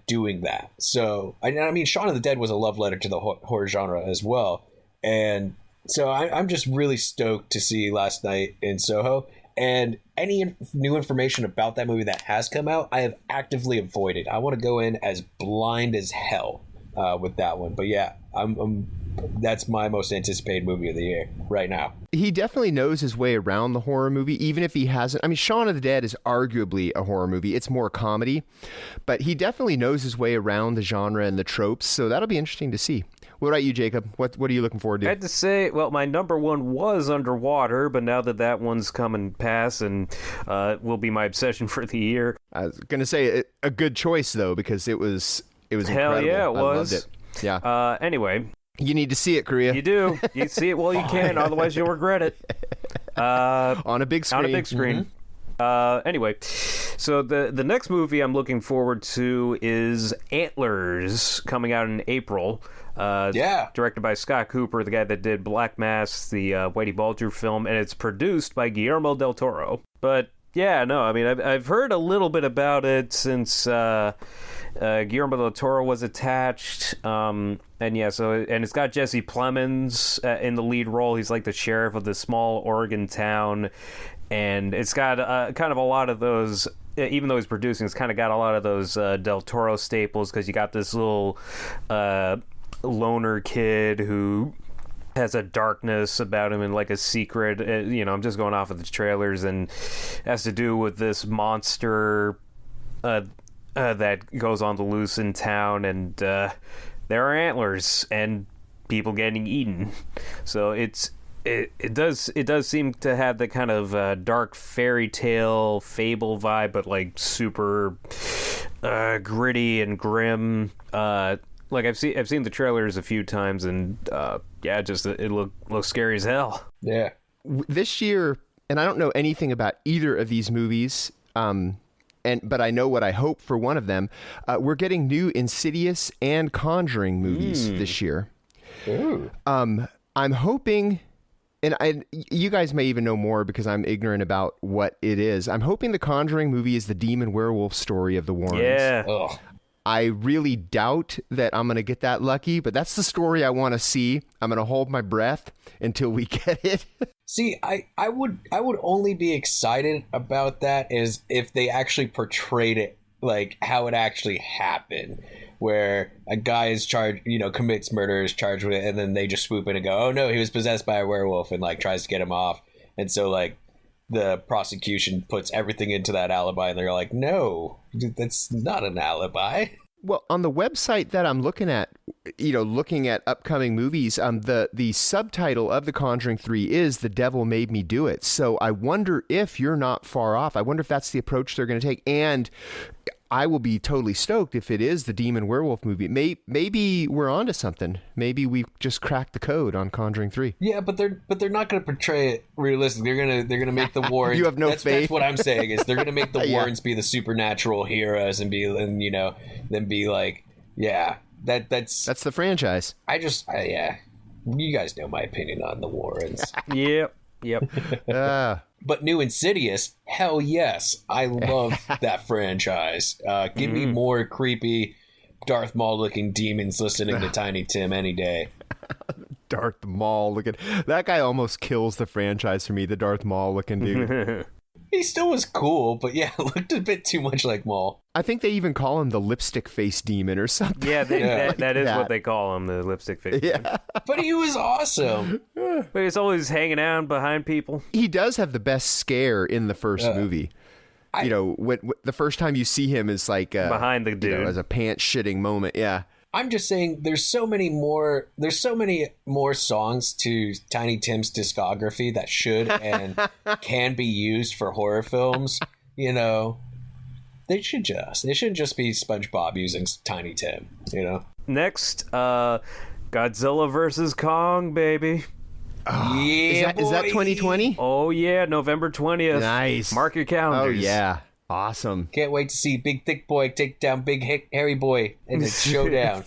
doing that. So, I mean, Shaun of the Dead was a love letter to the horror genre as well. And so I'm just really stoked to see Last Night in Soho. And any new information about that movie that has come out, I have actively avoided. I want to go in as blind as hell with that one. But yeah, that's my most anticipated movie of the year right now. He definitely knows his way around the horror movie, even if he hasn't. I mean, Shaun of the Dead is arguably a horror movie. It's more comedy, but he definitely knows his way around the genre and the tropes. So that'll be interesting to see. What about you, Jacob? What are you looking forward to? I had to say, well, my number one was Underwater, but now that one's coming past and will be my obsession for the year. I was going to say a good choice, though, because it was incredible. Hell yeah, it was. I loved it. Yeah. Anyway. You need to see it, Korea. You do. You see it while you can, otherwise you'll regret it. On a big screen. On a big screen. Mm-hmm. Anyway, so the next movie I'm looking forward to is Antlers, coming out in April. Directed by Scott Cooper, the guy that did Black Mass, the Whitey Bulger film, and it's produced by Guillermo del Toro. But yeah, no, I mean, I've heard a little bit about it since Guillermo del Toro was attached. And yeah, and it's got Jesse Plemons in the lead role. He's like the sheriff of this small Oregon town, and it's got kind of a lot of those. Even though he's producing, it's kind of got a lot of those del Toro staples, because you got this little loner kid who has a darkness about him and like a secret. I'm just going off of the trailers, and it has to do with this monster that goes on the loose in town, and there are antlers and people getting eaten. So it does seem to have the kind of dark fairy tale fable vibe, but like super gritty and grim. Like I've seen the trailers a few times, and it looks scary as hell. Yeah. This year, and I don't know anything about either of these movies, but I know what I hope for one of them. We're getting new Insidious and Conjuring movies this year. Ooh. I'm hoping, and you guys may even know more because I'm ignorant about what it is. I'm hoping the Conjuring movie is the demon werewolf story of the Warrens. Yeah. Ugh. I really doubt that I'm going to get that lucky, but that's the story I want to see. I'm going to hold my breath until we get it. See, I would only be excited about that is if they actually portrayed it like how it actually happened, where a guy is charged, commits murder, is charged with it, and then they just swoop in and go, oh no, he was possessed by a werewolf, and like tries to get him off. And so like the prosecution puts everything into that alibi, and they're like, no, that's not an alibi. Well, on the website that I'm looking at, looking at upcoming movies, the subtitle of The Conjuring 3 is The Devil Made Me Do It. So I wonder if you're not far off. I wonder if that's the approach they're going to take. And I will be totally stoked if it is the demon werewolf movie. Maybe we're onto something. Maybe we just cracked the code on Conjuring 3. Yeah, but they're not going to portray it realistic. They're gonna make the Warrens. You have no faith. faith. That's what I'm saying is they're going to make the Warrens be the supernatural heroes and be like, yeah, that's the franchise. Yeah, you guys know my opinion on the Warrens. Yep. But new Insidious, hell yes. I love that franchise. Give me more creepy Darth Maul looking demons listening to Tiny Tim any day. Darth Maul looking. That guy almost kills the franchise for me, the Darth Maul looking dude. He still was cool, but yeah, looked a bit too much like Maul. I think they even call him the lipstick face demon or something. Yeah, that is what they call him, the lipstick face demon. But he was awesome. But he's always hanging out behind people. He does have the best scare in the first movie. When the first time you see him is like behind the dude, as a pants shitting moment. Yeah. I'm just saying there's so many more songs to Tiny Tim's discography that should and can be used for horror films. It shouldn't just be SpongeBob using Tiny Tim, Next, Godzilla versus Kong, baby. Oh, yeah, is that 2020? Oh yeah, November 20th. Nice. Mark your calendars. Oh yeah. Awesome. Can't wait to see Big Thick Boy take down Big Hairy Boy in a showdown.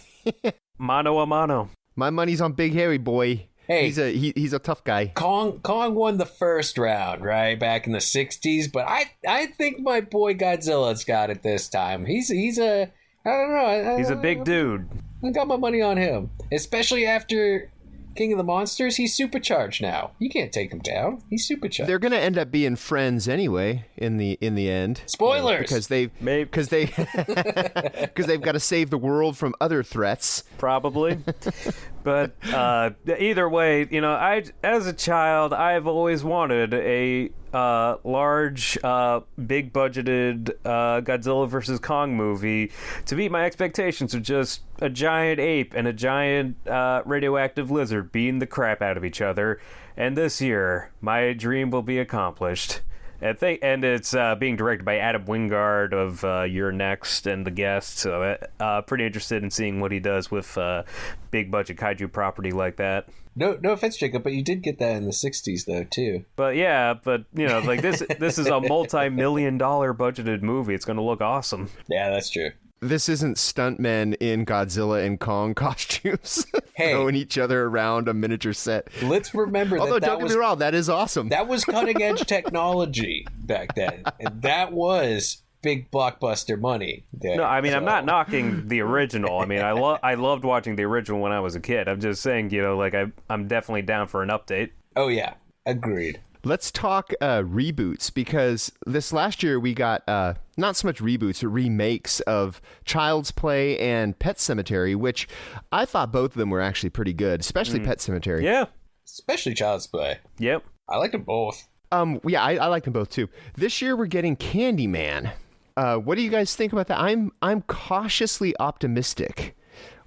Mano a mano. My money's on Big Hairy Boy. Hey, he's a tough guy. Kong won the first round, right, back in the 60s, but I think my boy Godzilla's got it this time. He's a I don't know. He's a big dude. I got my money on him, especially after King of the Monsters. He's supercharged now. You can't take him down. He's supercharged. They're gonna end up being friends anyway in the end. Spoilers, because they've got to save the world from other threats. Probably. But either way, as a child, I've always wanted a large, big budgeted Godzilla versus Kong movie to meet my expectations of just a giant ape and a giant radioactive lizard beating the crap out of each other. And this year, my dream will be accomplished. And it's being directed by Adam Wingard of You're Next and The Guest, so pretty interested in seeing what he does with big budget kaiju property like that. No offense, Jacob, but you did get that in the 60s though too. But like this is a multi-million-dollar budgeted movie. It's going to look awesome. Yeah, that's true. This isn't stuntmen in Godzilla and Kong costumes throwing each other around a miniature set. Let's remember Although, don't get me wrong, that is awesome. That was cutting-edge technology back then. And that was big blockbuster money. No, I mean, I'm not knocking the original. I mean, I loved watching the original when I was a kid. I'm just saying, I'm definitely down for an update. Oh, yeah. Agreed. Let's talk reboots, because this last year we got not so much reboots, but remakes of Child's Play and Pet Sematary, which I thought both of them were actually pretty good, especially Pet Sematary. Yeah. Especially Child's Play. Yep. I liked them both. Yeah, I like them both too. This year we're getting Candyman. What do you guys think about that? I'm cautiously optimistic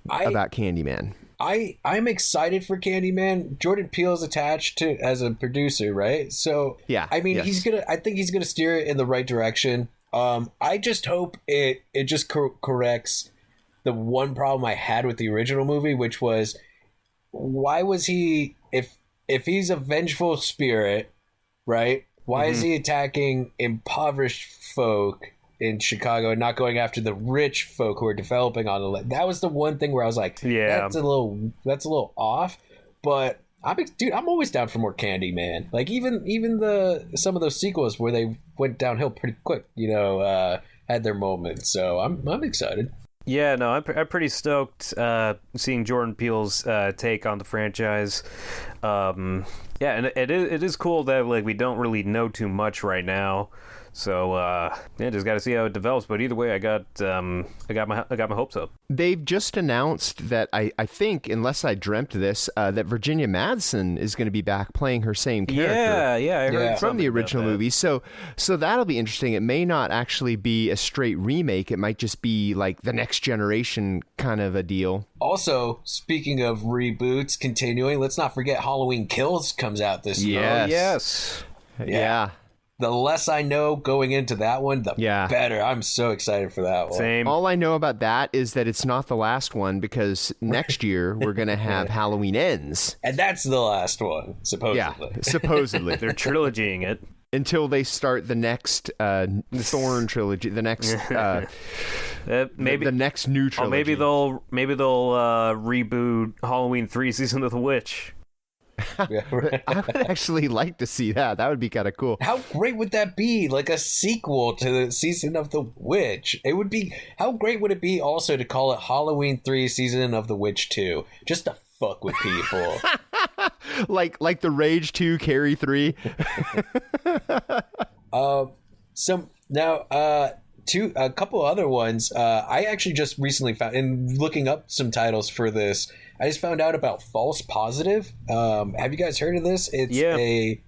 about Candyman. I'm excited for Candyman. Jordan Peele's attached to as a producer, right? So yeah, I mean, yes. I think he's gonna steer it in the right direction. I just hope it just corrects the one problem I had with the original movie, which was, why was he, if he's a vengeful spirit, right? Why is he attacking impoverished folk in Chicago and not going after the rich folk who are developing on the land? That was the one thing where I was like, that's a little off. But I'm always down for more Candyman. Like even some of those sequels where they went downhill pretty quick, had their moments. So I'm excited. Yeah, no, I'm pretty stoked seeing Jordan Peele's take on the franchise. Yeah, and it is cool that like we don't really know too much right now. So yeah, just got to see how it develops. But either way, I got my hopes up. They've just announced that I think, unless I dreamt this, that Virginia Madsen is going to be back playing her same character. Yeah, I heard from the original movie. So that'll be interesting. It may not actually be a straight remake. It might just be like the next generation kind of a deal. Also, speaking of reboots, continuing, let's not forget Halloween Kills comes out this year. Yes. Yeah. The less I know going into that one, the better. I'm so excited for that one. Same. All I know about that is that it's not the last one, because next year we're going to have Halloween Ends. And that's the last one, supposedly. Yeah, supposedly. They're trilogying it. Until they start the next Thorn trilogy, the next maybe the next new trilogy. Maybe they'll reboot Halloween 3 Season of the Witch. Yeah, right. I would actually like to see that. That would be kind of cool. How great would that be? Like a sequel to the Season of the Witch. It would be. How great would it be also to call it Halloween 3 Season of the Witch 2? Just to fuck with people. like the Rage 2, Carrie 3. A couple other ones. I actually just recently found, in looking up some titles for this, I just found out about False Positive. Have you guys heard of this? It's a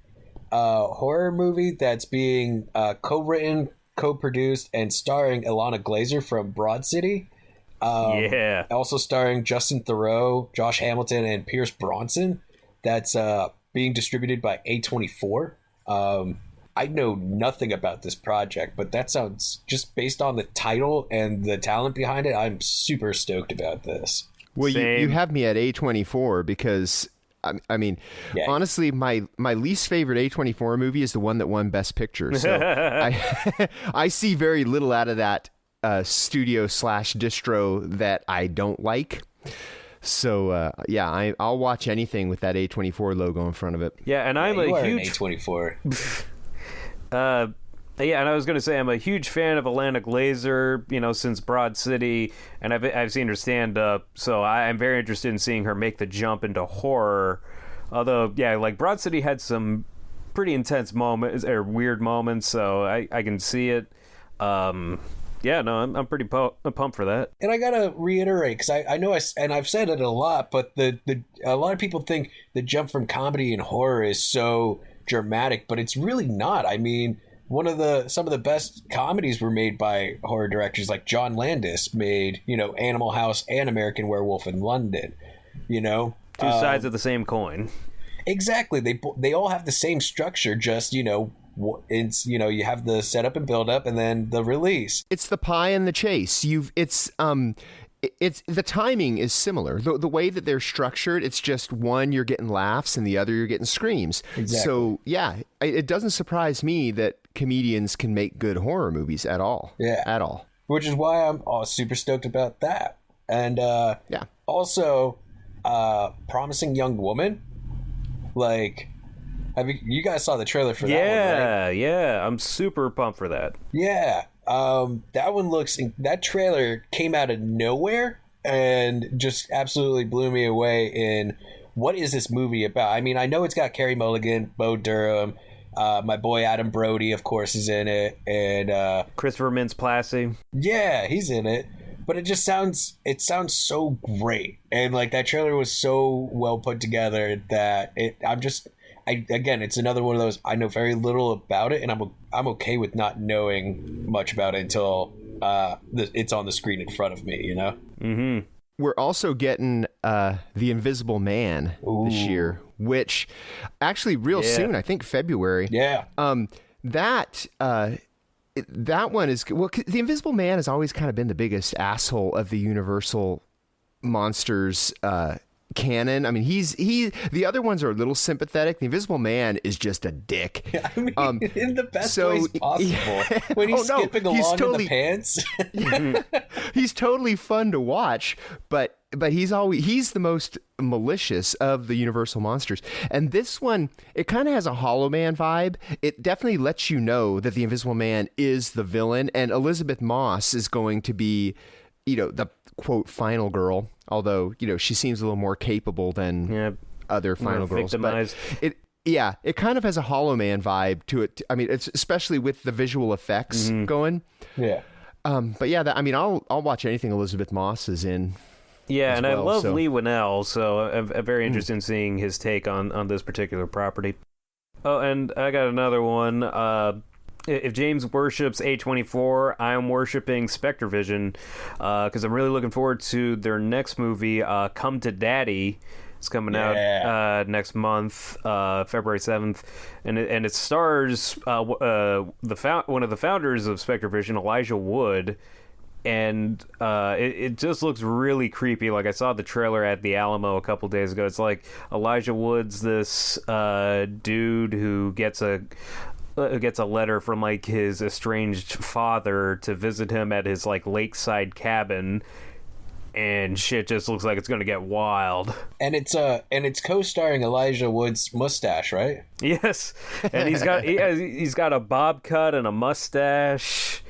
horror movie that's being co-written, co-produced, and starring Ilana Glazer from Broad City. Also starring Justin Theroux, Josh Hamilton, and Pierce Bronson. That's being distributed by A24. I know nothing about this project, but that sounds, just based on the title and the talent behind it, I'm super stoked about this. Well, you have me at A24 because, I mean, honestly, my least favorite A24 movie is the one that won Best Picture. So I see very little out of that studio / distro that I don't like. So I'll watch anything with that A24 logo in front of it. Yeah, and I'm a huge A24. And I was going to say I'm a huge fan of Ilana Glazer, since Broad City, and I've seen her stand up, so I'm very interested in seeing her make the jump into horror. Although, like Broad City had some pretty intense moments or weird moments, so I can see it. I'm pretty pumped for that. And I gotta reiterate, because I know I've said it a lot, but a lot of people think the jump from comedy and horror is so dramatic, but it's really not. I mean, some of the best comedies were made by horror directors, like John Landis made, Animal House and American Werewolf in London. Two sides of the same coin. Exactly. They all have the same structure, just it's you have the setup and build up and then the release. It's the pie and the chase. It's the timing is similar. The way that they're structured, it's just one you're getting laughs and the other you're getting screams. Exactly. So it doesn't surprise me that comedians can make good horror movies at all. Yeah, at all. Which is why I'm super stoked about that. And also, Promising Young Woman. Like, you guys saw the trailer for that one, right? Yeah, I'm super pumped for that. Yeah. That trailer came out of nowhere and just absolutely blew me away in what is this movie about? I mean, I know it's got Carey Mulligan, Bo Durham, my boy Adam Brody, of course, is in it, and Christopher Mintz-Plasse. Yeah, he's in it. But it sounds so great. And like that trailer was so well put together that again, it's another one of those, I know very little about it, and I'm okay with not knowing much about it until it's on the screen in front of me, Mm-hmm. We're also getting The Invisible Man this year, which actually soon, I think February. Yeah. That one is, well, The Invisible Man has always kind of been the biggest asshole of the Universal monsters canon. I mean, the other ones are a little sympathetic. The Invisible Man is just a dick. I mean, in the best ways possible. When he's skipping along in the pants. He's totally fun to watch, but he's the most malicious of the Universal monsters. And this one, it kind of has a Hollow Man vibe. It definitely lets you know that the Invisible Man is the villain, and Elizabeth Moss is going to be, the quote final girl, although she seems a little more capable than other final girls. Victimized. But Yeah, it kind of has a Hollow Man vibe to it. I mean, it's especially with the visual effects going. Yeah. But yeah, I'll watch anything Elizabeth Moss is in. Yeah, and I love so. Lee Winnell, so I'm very interested in seeing his take on this particular property. Oh, and I got another one. If James worships A24, I'm worshiping SpectreVision, because I'm really looking forward to their next movie, Come to Daddy. It's coming out next month, February 7th, and it stars one of the founders of SpectreVision, Elijah Wood, and it just looks really creepy. Like, I saw the trailer at the Alamo a couple days ago. It's like Elijah Wood's this dude who gets a letter from like his estranged father to visit him at his like lakeside cabin, and shit just looks like it's gonna get wild. And it's co-starring Elijah Wood's mustache, right? Yes, and he's got a bob cut and a mustache,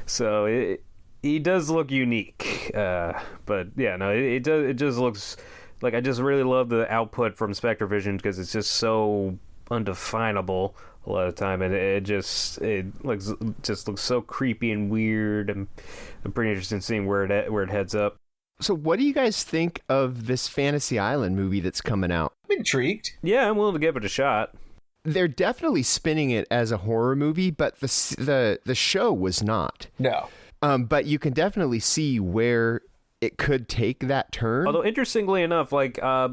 so he does look unique. But yeah, no, it just looks like, I just really love the output from SpectreVision because it's just so undefinable a lot of the time, and it just looks so creepy and weird, and I'm pretty interested in seeing where it heads up. So what do you guys think of this Fantasy Island movie that's coming out? I'm intrigued. Yeah, I'm willing to give it a shot. They're definitely spinning it as a horror movie, but the show was not. No. But you can definitely see where it could take that turn. Although, interestingly enough, like I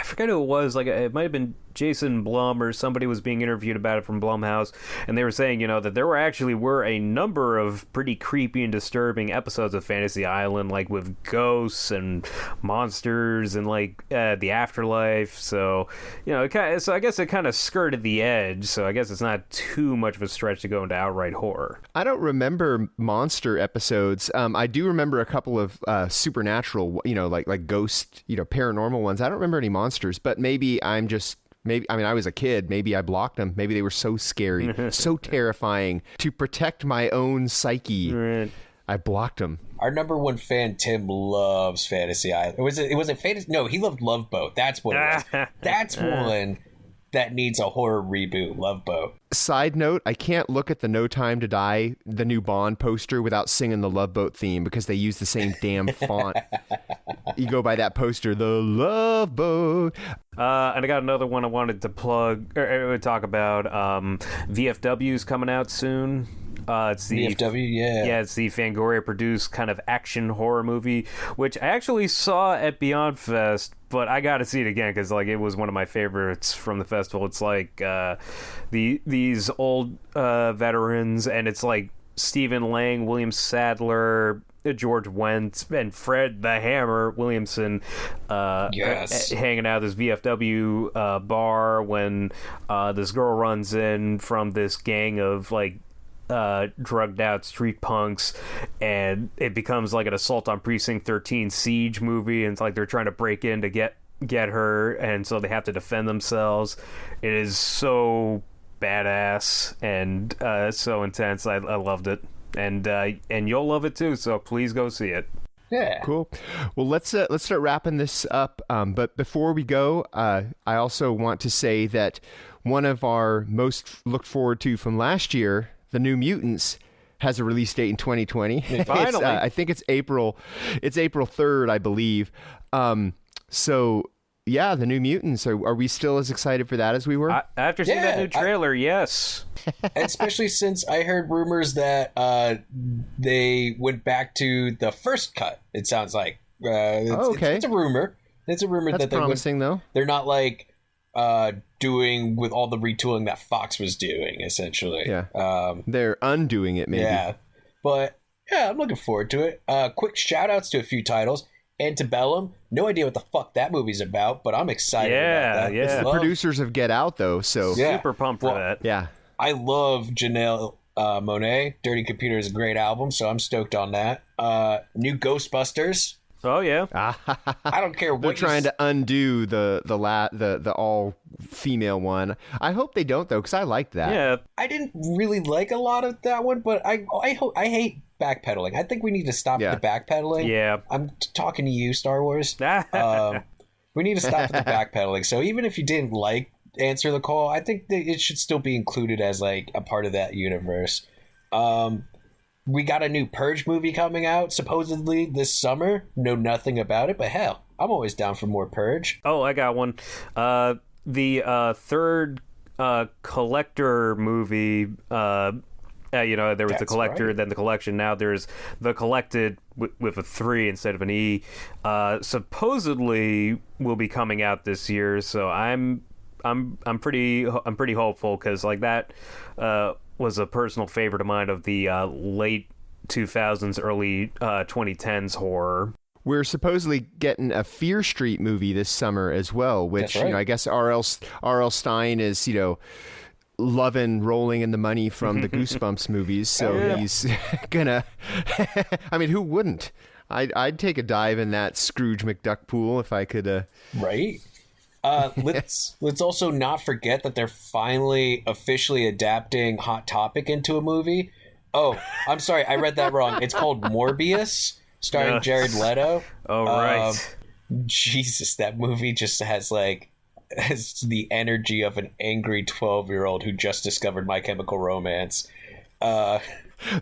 forget who it was. Like, it might have been Jason Blum or somebody was being interviewed about it from Blumhouse, and they were saying, that there were a number of pretty creepy and disturbing episodes of Fantasy Island, like with ghosts and monsters and like the afterlife. So, I guess it kind of skirted the edge. So I guess it's not too much of a stretch to go into outright horror. I don't remember monster episodes. I do remember a couple of supernatural, like ghost, paranormal ones. I don't remember any monsters, but maybe I was a kid. Maybe I blocked them. Maybe they were so scary, so terrifying. To protect my own psyche, right. I blocked them. Our number one fan, Tim, loves Fantasy Island. Was it Fantasy? No, he loved Love Boat. That's what it was. That's one that needs a horror reboot. Love Boat. Side note, I can't look at the No Time to Die, the new Bond poster, without singing the Love Boat theme because they use the same damn font. You go by that poster, the Love Boat. And I got another one I wanted to plug or talk about. VFW's coming out soon. It's the VFW, yeah, it's the Fangoria produced kind of action horror movie, which I actually saw at Beyond Fest, but I got to see it again because like it was one of my favorites from the festival. It's like these old veterans, and it's like Stephen Lang, William Sadler, George Wendt, and Fred the Hammer Williamson hanging out at this VFW bar when this girl runs in from this gang of like drugged out street punks, and it becomes like an Assault on Precinct 13 siege movie, and it's like they're trying to break in to get her, and so they have to defend themselves. It is so badass and so intense. I loved it, and you'll love it too, so please go see it. Yeah, cool. Well, let's start wrapping this up, but before we go, I also want to say that one of our most looked forward to from last year, The New Mutants, has a release date in 2020. Finally. I think it's April 3rd, I believe. So yeah, The New Mutants. Are we still as excited for that as we were? After seeing that new trailer, yes. Especially since I heard rumors that they went back to the first cut. It sounds like it's a rumor. It's a rumor. That's promising, though. They're not like doing with all the retooling that Fox was doing, essentially. Yeah. They're undoing it, maybe. Yeah. But yeah, I'm looking forward to it. Quick shout outs to a few titles. Antebellum, no idea what the fuck that movie's about, but I'm excited about that. Yeah. It's the producers of Get Out, though, so super pumped for that. Yeah. I love Janelle Monáe. Dirty Computer is a great album, so I'm stoked on that. New Ghostbusters. Oh yeah. I don't care what they're trying to undo the all female one. I hope they don't, though, because I liked that. Yeah. I didn't really like a lot of that one, but I hate backpedaling. I think we need to stop the backpedaling. Yeah. I'm talking to you, Star Wars. We need to stop the backpedaling. So even if you didn't like answer the call. I think that it should still be included as like a part of that universe. We got a new Purge movie coming out supposedly this summer. Know nothing about it, but hell, I'm always down for more Purge. Oh, I got one. The third Collector movie. There was the Collector, right. Then the Collection. Now there's the Collected with a 3 instead of an E. Supposedly will be coming out this year, so I'm pretty hopeful, because like that was a personal favorite of mine of the late 2000s, early 2010s horror. We're supposedly getting a Fear Street movie this summer as well, which right. I guess R.L. Stein is loving rolling in the money from the Goosebumps movies, so he's gonna I mean, who wouldn't? I'd take a dive in that Scrooge McDuck pool if I could right. Let's also not forget that they're finally officially adapting Hot Topic into a movie. Oh, I'm sorry, I read that wrong. It's called Morbius, starring Jared Leto. Oh, right. Jesus, that movie just has the energy of an angry 12-year-old who just discovered My Chemical Romance.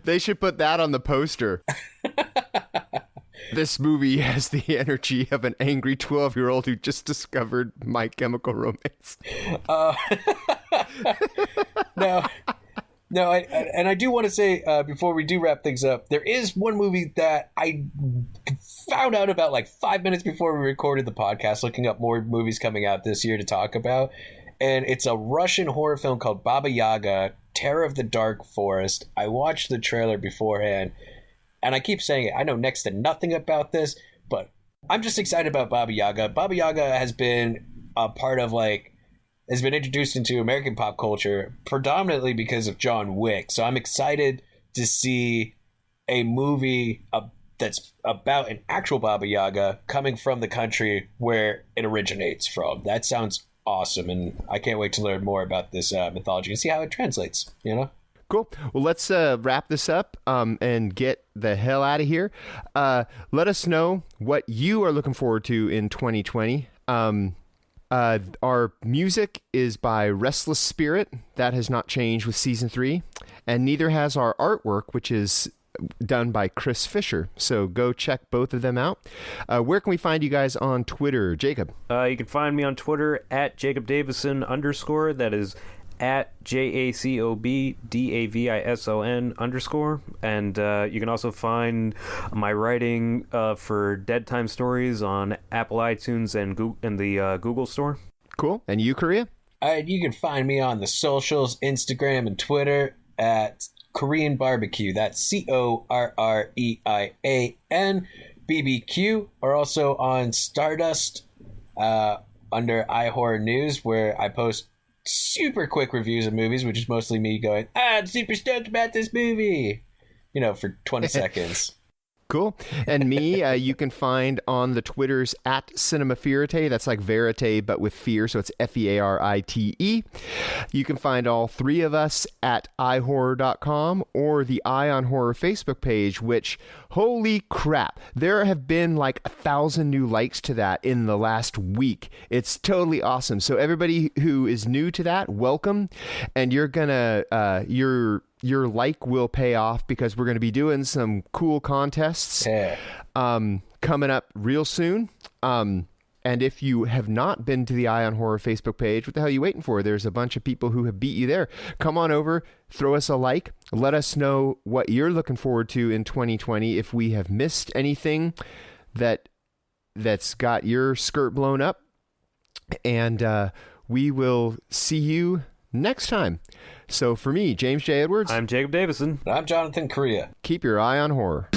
They should put that on the poster. This movie has the energy of an angry 12-year-old who just discovered My Chemical Romance. No, I do want to say, before we do wrap things up, there is one movie that I found out about like 5 minutes before we recorded the podcast, looking up more movies coming out this year to talk about. And it's a Russian horror film called Baba Yaga, Terror of the Dark Forest. I watched the trailer beforehand, and I keep saying it. I know next to nothing about this, but I'm just excited about Baba Yaga. Baba Yaga has been a part of has been introduced into American pop culture predominantly because of John Wick. So I'm excited to see a movie that's about an actual Baba Yaga coming from the country where it originates from. That sounds awesome, and I can't wait to learn more about this mythology and see how it translates, Cool. Well, let's wrap this up and get the hell out of here. Let us know what you are looking forward to in 2020. Our music is by Restless Spirit. That has not changed with season 3, and neither has our artwork, which is done by Chris Fisher. So go check both of them out. Where can we find you guys on Twitter, Jacob? You can find me on Twitter at @JacobDavison_. That is at JACOBDAVISON_. And you can also find my writing for Dead Time Stories on Apple iTunes and the Google Store. Cool. And you, Korea? You can find me on the socials, Instagram and Twitter at Korean Barbecue. That's CORREIAN BBQ. Or also on Stardust under iHorror News, where I post super quick reviews of movies, which is mostly me going, I'm super stoked about this movie, for 20 seconds. Cool. And me, you can find on the Twitters at Cinema Verite. That's like verite, but with fear. So it's FEARITE. You can find all three of us at iHorror.com or the Eye on Horror Facebook page, which, holy crap, there have been like 1,000 new likes to that in the last week. It's totally awesome. So everybody who is new to that, welcome. And you're gonna, your like will pay off because we're going to be doing some cool contests coming up real soon. And if you have not been to the Eye on Horror Facebook page, what the hell are you waiting for? There's a bunch of people who have beat you there. Come on over, throw us a like. Let us know what you're looking forward to in 2020. If we have missed anything that's got your skirt blown up. And we will see you next time. So for me, James J. Edwards. I'm Jacob Davison. And I'm Jonathan Correa. Keep your eye on horror.